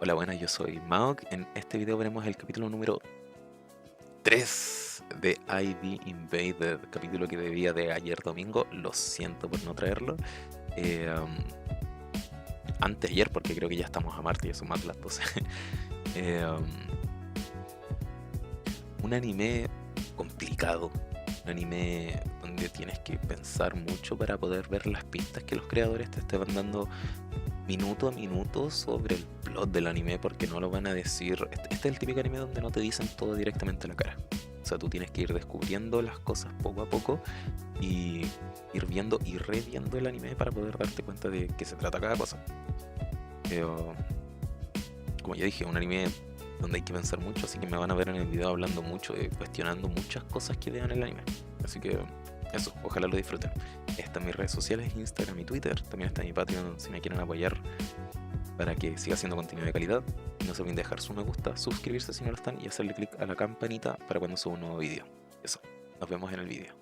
Hola, buenas, yo soy Maok. En este video veremos el capítulo número 3 de ID Invaded, capítulo que debía de ayer domingo. Lo siento por no traerlo. Eh, um, Anteayer, porque creo que ya estamos a martes, ya son más de las 12. Eh, um, un anime complicado, un anime donde tienes que pensar mucho para poder ver las pistas que los creadores te estaban dando minuto a minuto sobre el plot del anime, porque no lo van a decir. Este es el típico anime donde no te dicen todo directamente a la cara. O sea, tú tienes que ir descubriendo las cosas poco a poco y ir viendo y reviendo el anime para poder darte cuenta de qué se trata cada cosa. Pero, como ya dije, un anime donde hay que pensar mucho, así que me van a ver en el video hablando mucho, cuestionando muchas cosas que vean en el anime. Así que eso, ojalá lo disfruten. Están mis redes sociales, Instagram y Twitter. También está mi Patreon si me quieren apoyar para que siga siendo contenido de calidad. Y no se olviden dejar su me gusta, suscribirse si no lo están y hacerle clic a la campanita para cuando suba un nuevo vídeo. Eso, nos vemos en el vídeo.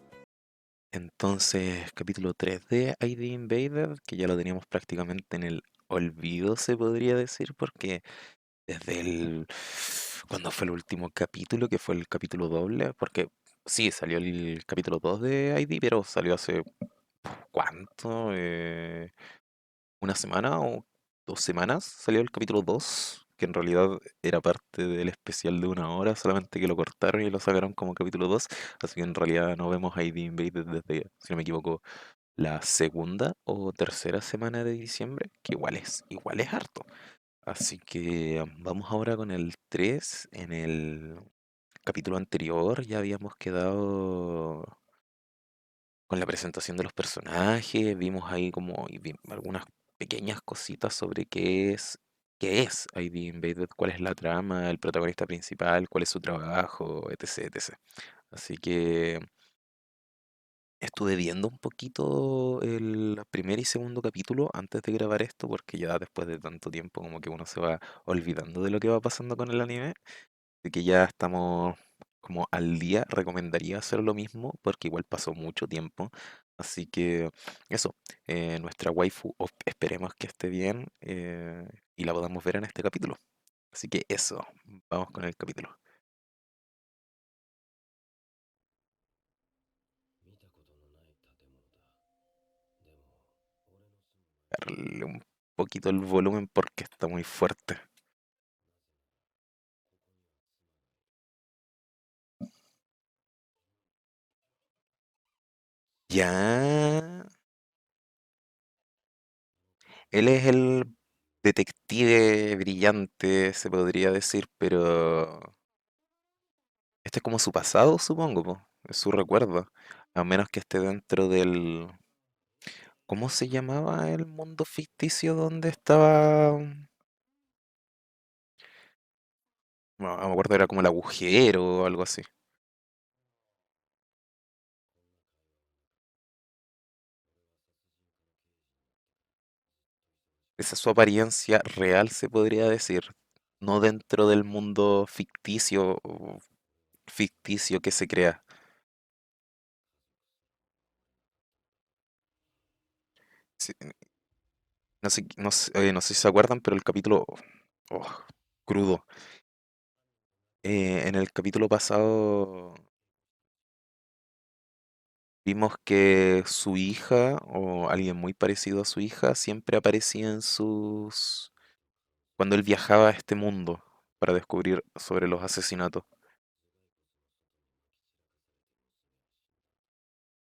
Entonces, capítulo 3 de ID Invader, que ya lo teníamos prácticamente en el olvido, se podría decir, porque desde el... ¿Cuándo fue el último capítulo? Que fue el capítulo doble, porque sí, salió el capítulo 2 de ID, pero salió hace... ¿Cuánto? ¿Una semana o 2 semanas? Salió el capítulo 2 que en realidad era parte del especial de 1 hora, solamente que lo cortaron y lo sacaron como capítulo 2, así que en realidad no vemos a ID Invaded desde, si no me equivoco, la segunda o tercera semana de diciembre, que igual es harto. Así que vamos ahora con el 3. En el capítulo anterior ya habíamos quedado con la presentación de los personajes, vimos ahí como algunas pequeñas cositas sobre qué es ID Invaded, cuál es la trama, el protagonista principal, cuál es su trabajo, etc, etc. Así que estuve viendo un poquito el primer y segundo capítulo antes de grabar esto, porque ya después de tanto tiempo como que uno se va olvidando de lo que va pasando con el anime, de que ya estamos como al día. Recomendaría hacer lo mismo porque igual pasó mucho tiempo. Así que eso, nuestra waifu esperemos que esté bien, y la podamos ver en este capítulo. Así que eso, vamos con el capítulo. Darle un poquito el volumen porque está muy fuerte. Ya, él es el detective brillante, se podría decir, pero este es como su pasado, supongo, po. Es su recuerdo. A menos que esté dentro del... ¿Cómo se llamaba el mundo ficticio donde estaba? No me acuerdo, era como el agujero o algo así. Esa es su apariencia real, se podría decir. No dentro del mundo ficticio o ficticio que se crea. Sí, no sé si se acuerdan, pero el capítulo... oh, crudo. En el capítulo pasado vimos que su hija o alguien muy parecido a su hija siempre aparecía en sus... cuando él viajaba a este mundo para descubrir sobre los asesinatos.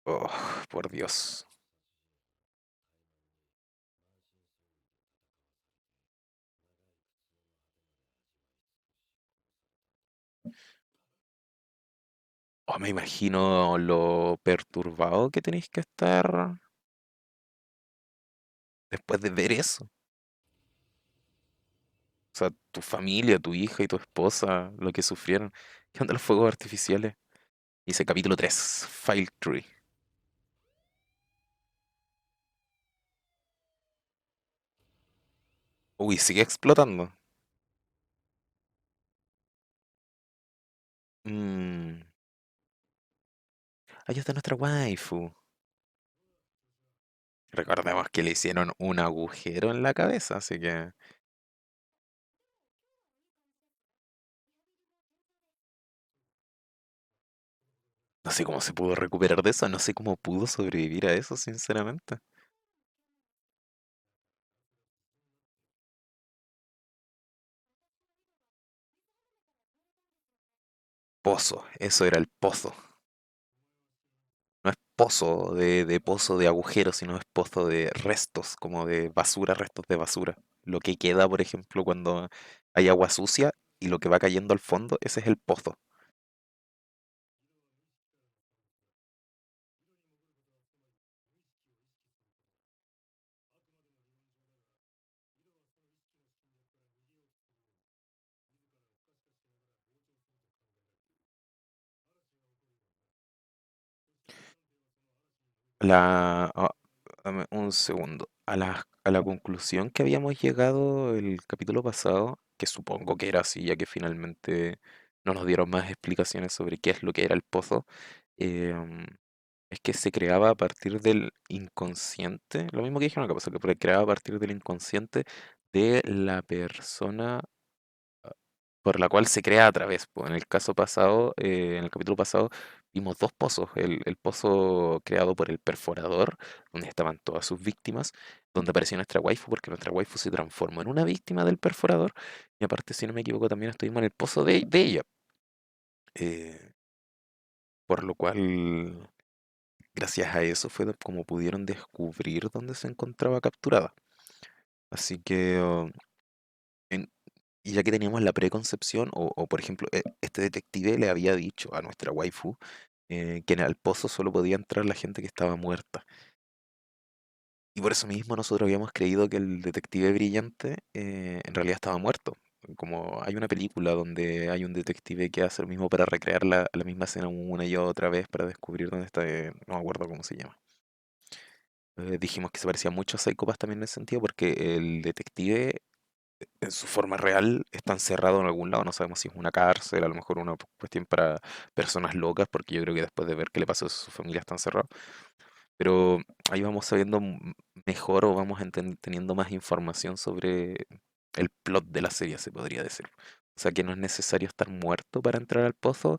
Oh, por Dios. Oh, me imagino lo perturbado que tenéis que estar después de ver eso. O sea, tu familia, tu hija y tu esposa, lo que sufrieron. ¿Qué onda los fuegos artificiales? Dice capítulo 3, File Tree. Uy, sigue explotando. Mmm. Ahí está nuestra waifu. Recordemos que le hicieron un agujero en la cabeza, así que No sé cómo se pudo recuperar de eso, no sé cómo pudo sobrevivir a eso, sinceramente. Pozo, eso era el pozo. No es pozo de pozo de agujeros, sino es pozo de restos, como de basura, restos de basura. Lo que queda, por ejemplo, cuando hay agua sucia y lo que va cayendo al fondo, ese es el pozo. Dame un segundo. A la conclusión que habíamos llegado el capítulo pasado, que supongo que era así, ya que finalmente no nos dieron más explicaciones sobre qué es lo que era el pozo, em, es que se creaba a partir del inconsciente, lo mismo que dijeron acá, pasó que se creaba a partir del inconsciente de la persona por la cual se crea a través. Pues, en el caso pasado, en el capítulo pasado, vimos dos pozos. El pozo creado por el perforador, donde estaban todas sus víctimas, donde apareció nuestra waifu, porque nuestra waifu se transformó en una víctima del perforador. Y aparte, si no me equivoco, también estuvimos en el pozo de ella. eh, por lo cual, gracias a eso fue como pudieron descubrir dónde se encontraba capturada. Así que, en- y ya que teníamos la preconcepción, o por ejemplo, este detective le había dicho a nuestra waifu que en el pozo solo podía entrar la gente que estaba muerta. Y por eso mismo nosotros habíamos creído que el detective brillante en realidad estaba muerto. Como hay una película donde hay un detective que hace lo mismo para recrear la misma escena una y otra vez para descubrir dónde está, no me acuerdo cómo se llama. Dijimos que se parecía mucho a Psycho Pass también en ese sentido porque el detective en su forma real está encerrado en algún lado. No sabemos si es una cárcel, a lo mejor una cuestión para personas locas, porque yo creo que después de ver qué le pasó a su familia está encerrado. Pero ahí vamos sabiendo mejor o vamos teniendo más información sobre el plot de la serie, se podría decir. O sea que no es necesario estar muerto para entrar al pozo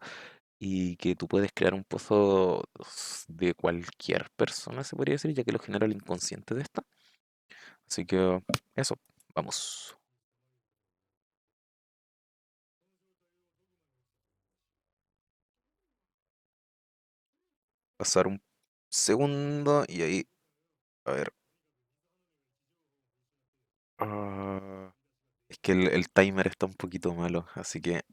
y que tú puedes crear un pozo de cualquier persona, se podría decir, ya que lo genera el inconsciente de esta. Así que eso, vamos. Pasar un segundo y ahí, a ver. ah, es que el timer está un poquito malo, así que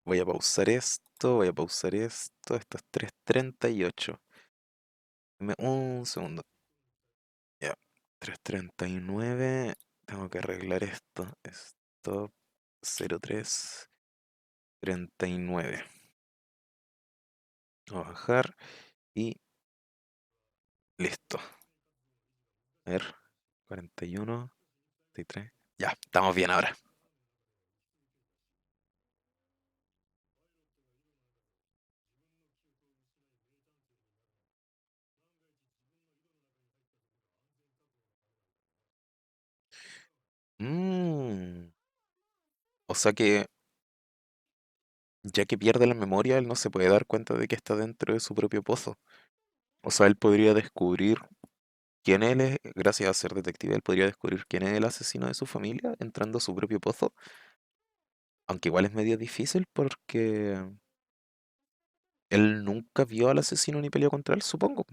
voy a pausar esto, voy a pausar esto. Esto es 3:38. Dame un segundo. Ya. 3:39. Tengo que arreglar esto. Stop. 03:39. Voy a bajar y listo. A ver. 41, 43. Ya, estamos bien ahora. Mm, o sea que ya que pierde la memoria, él no se puede dar cuenta de que está dentro de su propio pozo. O sea, él podría descubrir quién él es, gracias a ser detective, él podría descubrir quién es el asesino de su familia entrando a su propio pozo. Aunque igual es medio difícil porque él nunca vio al asesino ni peleó contra él, supongo.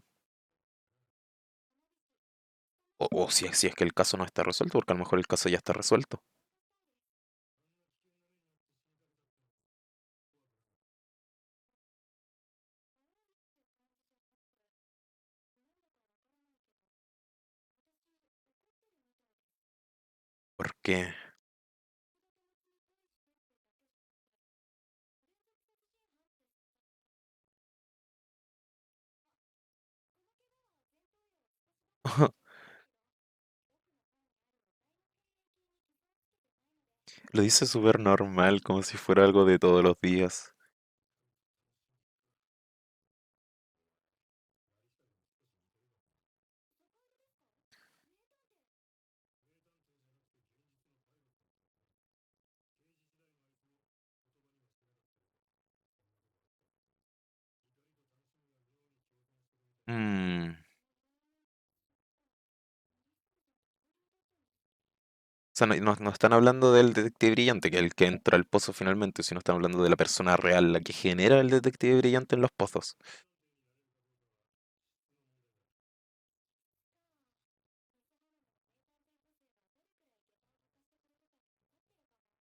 O si es que el caso no está resuelto, porque a lo mejor el caso ya está resuelto. Porque lo dice súper normal, como si fuera algo de todos los días. Mm, O sea, no están hablando del detective brillante, que es el que entra al pozo finalmente, sino están hablando de la persona real, la que genera el detective brillante en los pozos.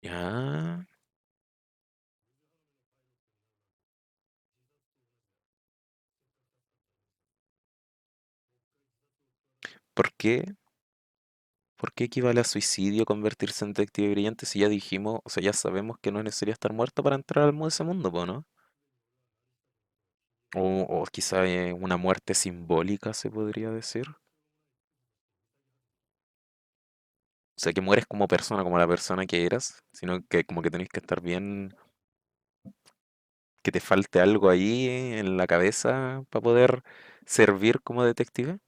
Ya. ¿Por qué? ¿Por qué equivale a suicidio convertirse en detective brillante si ya dijimos, o sea, ya sabemos que no es necesario estar muerto para entrar al ese mundo, po, ¿no? O quizá una muerte simbólica, se podría decir. O sea, que mueres como persona, como la persona que eras, sino que como que tenés que estar bien, que te falte algo ahí en la cabeza para poder servir como detective.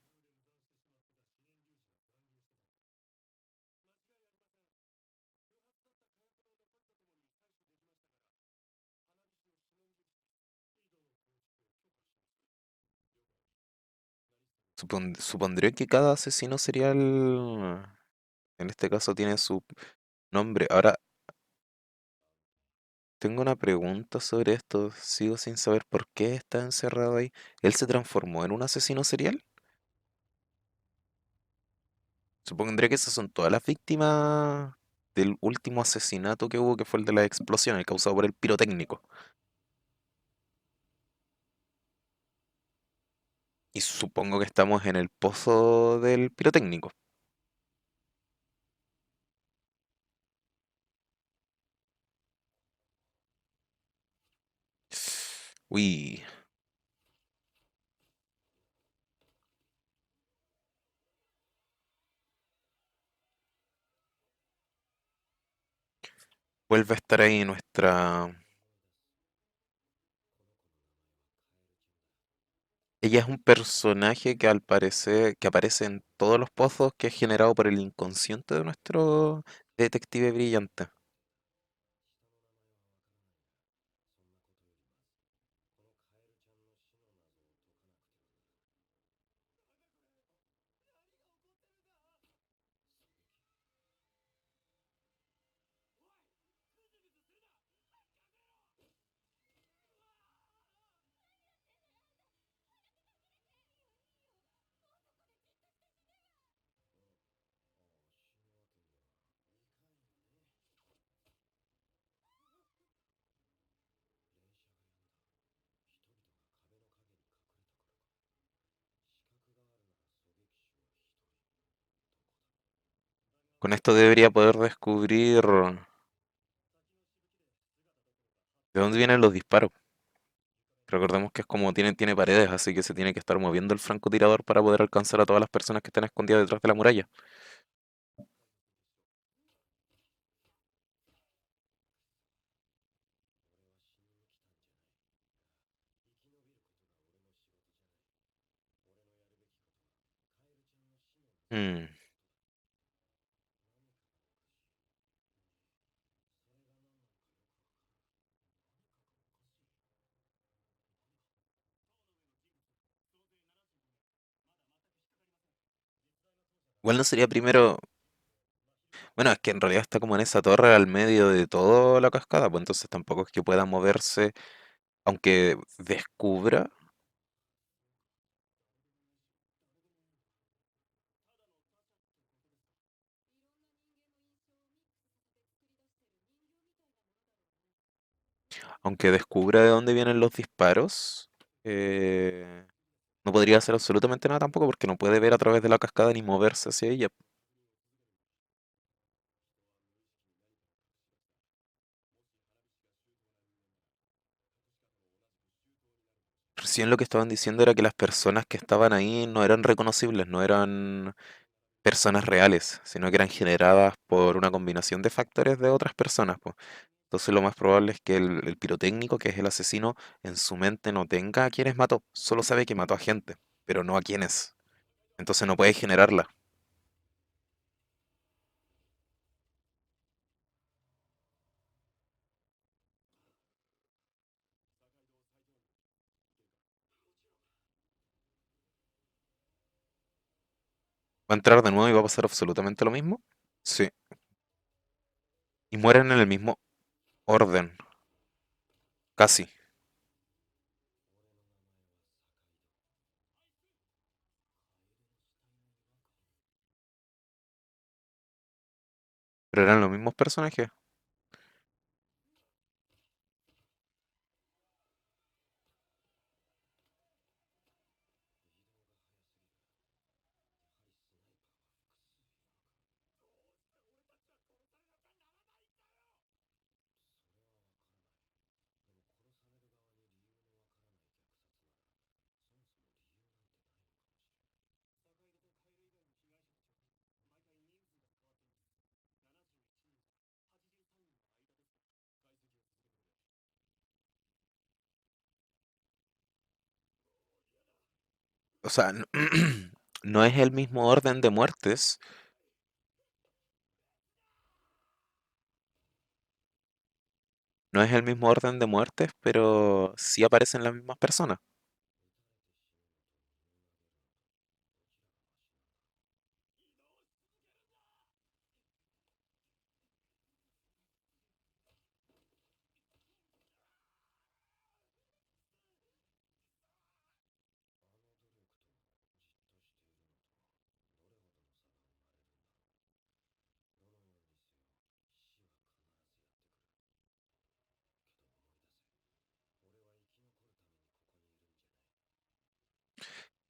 Supondré que cada asesino serial, en este caso, tiene su nombre. Ahora, tengo una pregunta sobre esto. Sigo sin saber por qué está encerrado ahí. ¿Él se transformó en un asesino serial? Supondré que esas son todas las víctimas del último asesinato que hubo, que fue el de la explosión, el causado por el pirotécnico. Y supongo que estamos en el pozo del pirotécnico. Uy, vuelve a estar ahí nuestra... Ella es un personaje que al parecer, que aparece en todos los pozos, que es generado por el inconsciente de nuestro detective brillante. Con esto debería poder descubrir de dónde vienen los disparos. Recordemos que es como tiene paredes, así que se tiene que estar moviendo el francotirador para poder alcanzar a todas las personas que están escondidas detrás de la muralla. Mm. Igual no sería primero, bueno, es que en realidad está como en esa torre al medio de toda la cascada, pues entonces tampoco es que pueda moverse, aunque descubra, aunque descubra de dónde vienen los disparos, eh, no podría hacer absolutamente nada tampoco porque no puede ver a través de la cascada ni moverse hacia ella. Recién lo que estaban diciendo era que las personas que estaban ahí no eran reconocibles, no eran personas reales, sino que eran generadas por una combinación de factores de otras personas, po. Entonces lo más probable es que el pirotécnico, que es el asesino, en su mente no tenga a quienes mató, solo sabe que mató a gente, pero no a quiénes. Entonces no puede generarla. Va a entrar de nuevo y va a pasar absolutamente lo mismo. Sí. Y mueren en el mismo orden. Casi. Pero eran los mismos personajes. O sea, no es el mismo orden de muertes. No es el mismo orden de muertes, pero sí aparecen las mismas personas.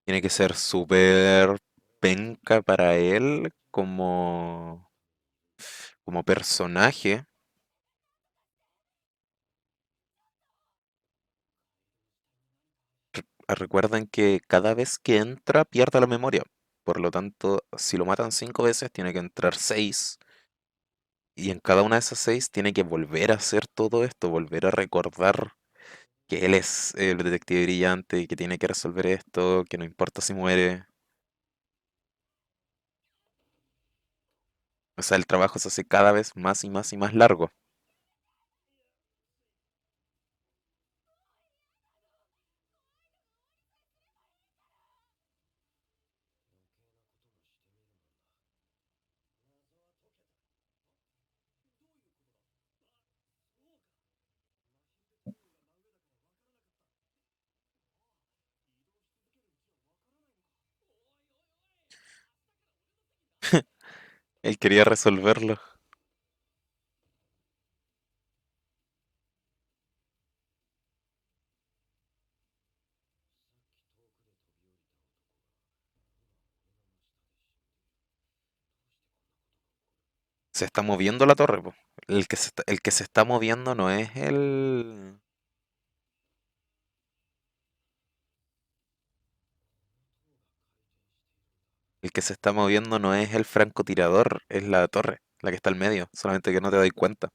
Tiene que ser súper penca para él como personaje. Recuerden que cada vez que entra pierde la memoria. Por lo tanto, si lo matan 5 veces, tiene que entrar 6. Y en cada una de esas 6 tiene que volver a hacer todo esto, volver a recordar que él es el detective brillante y que tiene que resolver esto, que no importa si muere. O sea, el trabajo se hace cada vez más y más y más largo. Él quería resolverlo. Se está moviendo la torre, po. El que se está moviendo no es el que se está moviendo no es el francotirador, es la torre, la que está al medio, solamente que no te doy cuenta.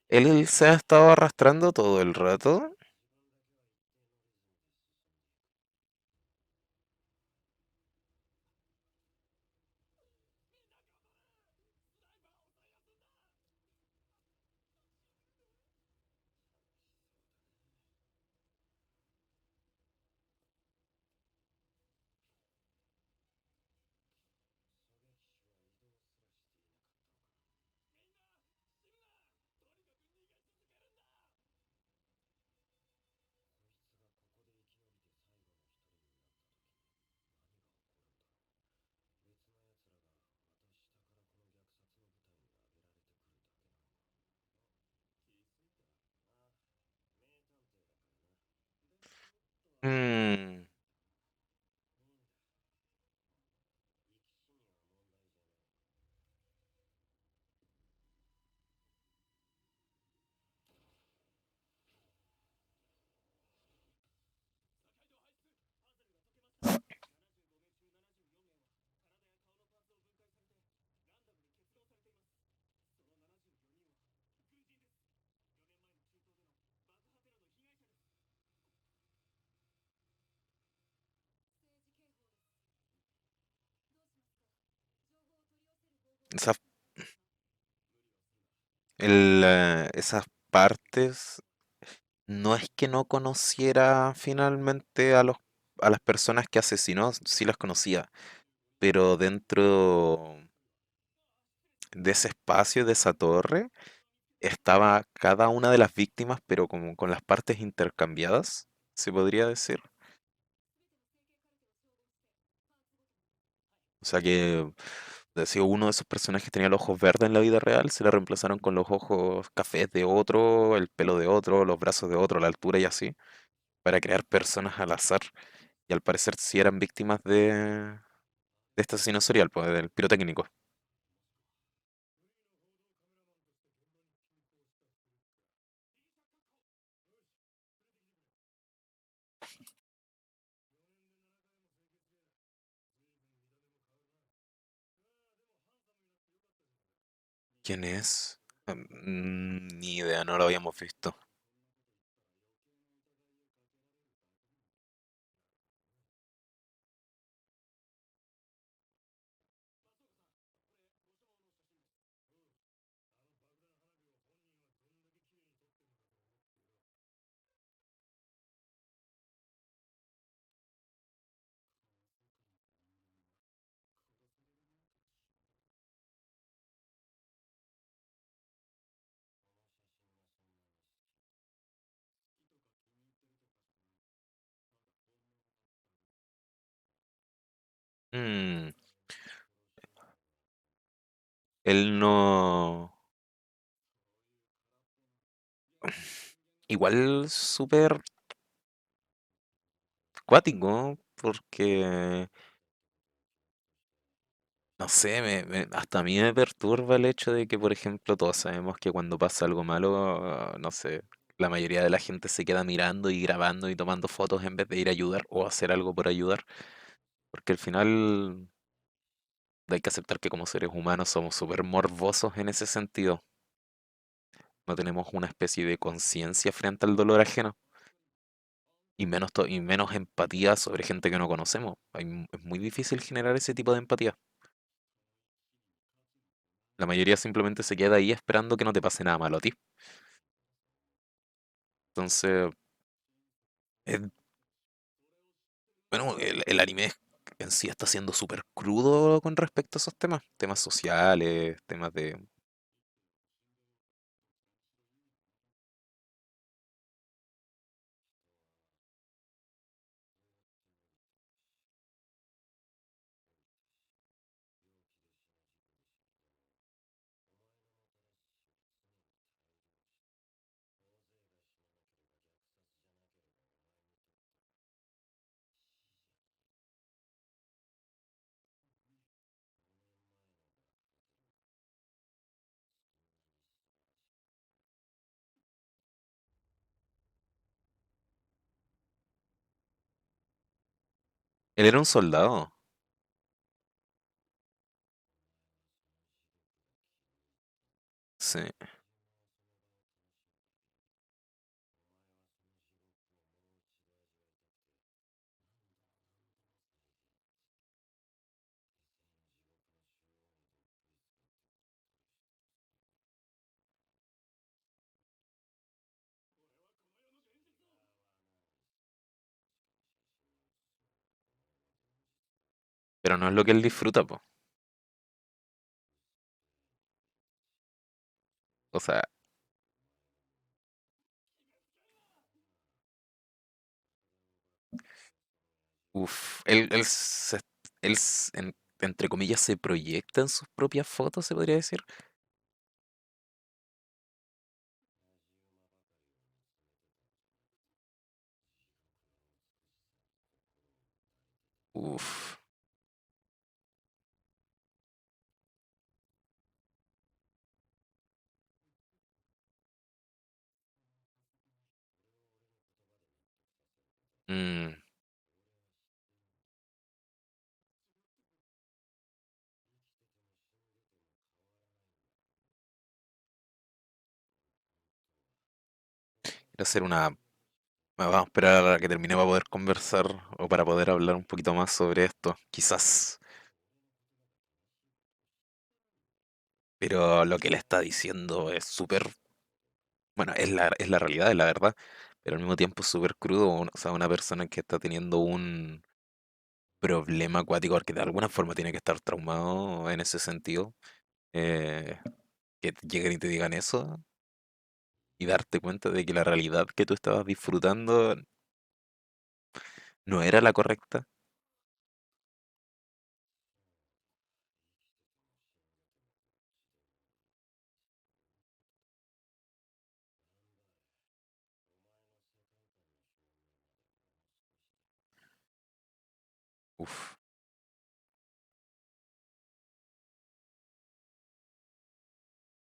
Él se ha estado arrastrando todo el rato. Mm, esas, esas partes, no es que no conociera finalmente a las personas que asesinó, sí las conocía, pero dentro de ese espacio, de esa torre, estaba cada una de las víctimas, pero como con las partes intercambiadas, se podría decir. O sea que decía uno de esos personajes tenía los ojos verdes en la vida real, se le reemplazaron con los ojos cafés de otro, el pelo de otro, los brazos de otro, la altura y así, para crear personas al azar. Y al parecer sí eran víctimas de este asesino serial, pues, del pirotécnico. ¿Quién es? Ni idea, no lo habíamos visto. Mm, él no... Igual súper cuático, porque, no sé, hasta a mí me perturba el hecho de que, por ejemplo, todos sabemos que cuando pasa algo malo, no sé, la mayoría de la gente se queda mirando y grabando y tomando fotos en vez de ir a ayudar o hacer algo por ayudar, porque al final hay que aceptar que como seres humanos somos súper morbosos en ese sentido. No tenemos una especie de conciencia frente al dolor ajeno y menos empatía sobre gente que no conocemos. Es muy difícil generar ese tipo de empatía. La mayoría simplemente se queda ahí esperando que no te pase nada malo a ti. Entonces, es- bueno, el anime en sí está siendo súper crudo con respecto a esos temas. Temas sociales, temas de... Él era un soldado, sí. Pero no es lo que él disfruta, po. O sea, uff, entre comillas, se proyecta en sus propias fotos, se podría decir. Uf. Mm, quiero hacer una... Vamos a esperar a que termine para poder conversar o para poder hablar un poquito más sobre esto, quizás. Pero lo que él está diciendo es súper... Bueno, es la realidad, es la verdad, pero al mismo tiempo es súper crudo. O sea, una persona que está teniendo un problema acuático, porque de alguna forma tiene que estar traumado en ese sentido, eh, que lleguen y te digan eso y darte cuenta de que la realidad que tú estabas disfrutando no era la correcta. Uf.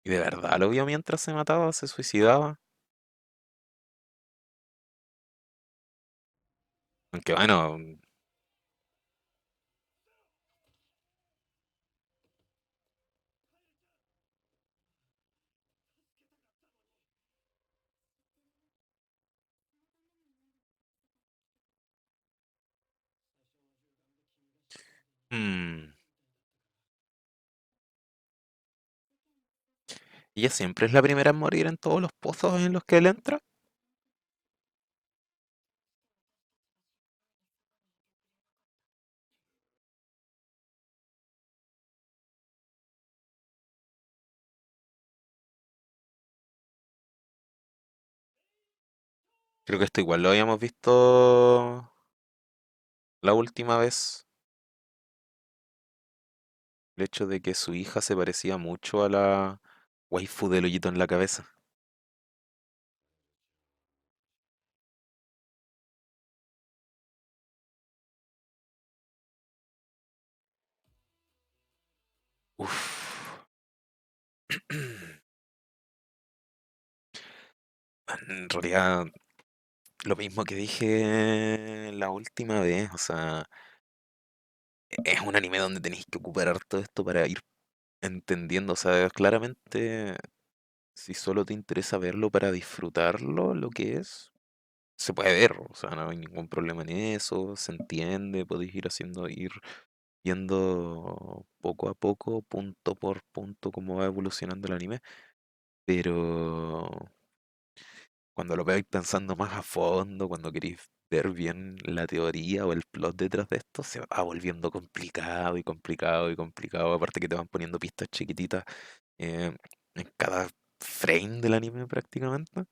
Y de verdad lo vio mientras se mataba, se suicidaba. Aunque bueno, mm, ella siempre es la primera en morir en todos los pozos en los que él entra. Creo que esto igual lo habíamos visto la última vez. El hecho de que su hija se parecía mucho a la waifu del hoyito en la cabeza. Uf. En realidad, lo mismo que dije la última vez, o sea, es un anime donde tenéis que ocupar todo esto para ir entendiendo, o sea, claramente, si solo te interesa verlo para disfrutarlo, lo que es, se puede ver, o sea, no hay ningún problema en eso, se entiende, podéis ir haciendo, ir viendo poco a poco, punto por punto, cómo va evolucionando el anime, pero cuando lo veis pensando más a fondo, cuando queréis ver bien la teoría o el plot detrás de esto, se va volviendo complicado y complicado y complicado. Aparte que te van poniendo pistas chiquititas eh, en cada frame del anime prácticamente.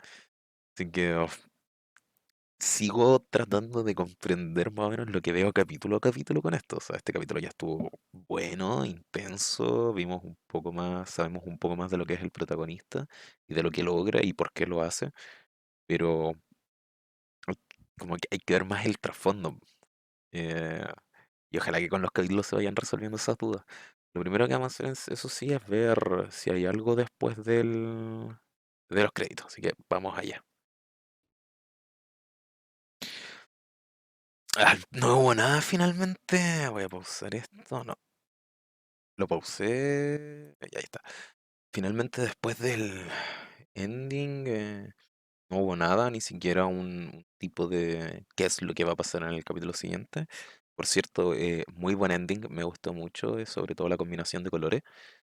Así que sigo tratando de comprender más o menos lo que veo capítulo a capítulo con esto. O sea, este capítulo ya estuvo bueno, intenso, vimos un poco más, sabemos un poco más de lo que es el protagonista y de lo que logra y por qué lo hace. Pero como que hay que ver más el trasfondo. eh, y ojalá que con los capítulos se vayan resolviendo esas dudas. Lo primero que vamos a hacer, eso sí, es ver si hay algo después de los créditos. Así que vamos allá. Ah, no hubo nada finalmente. Voy a pausar esto. No, lo pausé. Y ahí está. Finalmente, después del ending, no hubo nada, ni siquiera un tipo de qué es lo que va a pasar en el capítulo siguiente. Por cierto, muy buen ending, me gustó mucho, sobre todo la combinación de colores.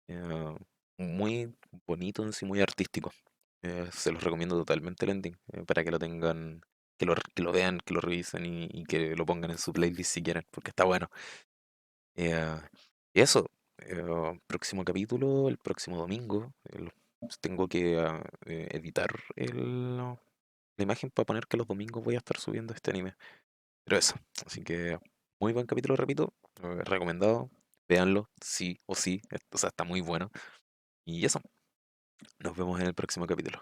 eh, Muy bonito en sí, muy artístico. Se los recomiendo totalmente el ending, para que lo tengan, que lo vean, que lo revisen y que lo pongan en su playlist si quieren, porque está bueno. Eh, y eso, próximo capítulo, el próximo domingo. Tengo que editar la imagen para poner que los domingos voy a estar subiendo este anime. Pero eso, así que muy buen capítulo, repito, recomendado. Véanlo, sí o sí, o sea, está muy bueno. Y eso, nos vemos en el próximo capítulo.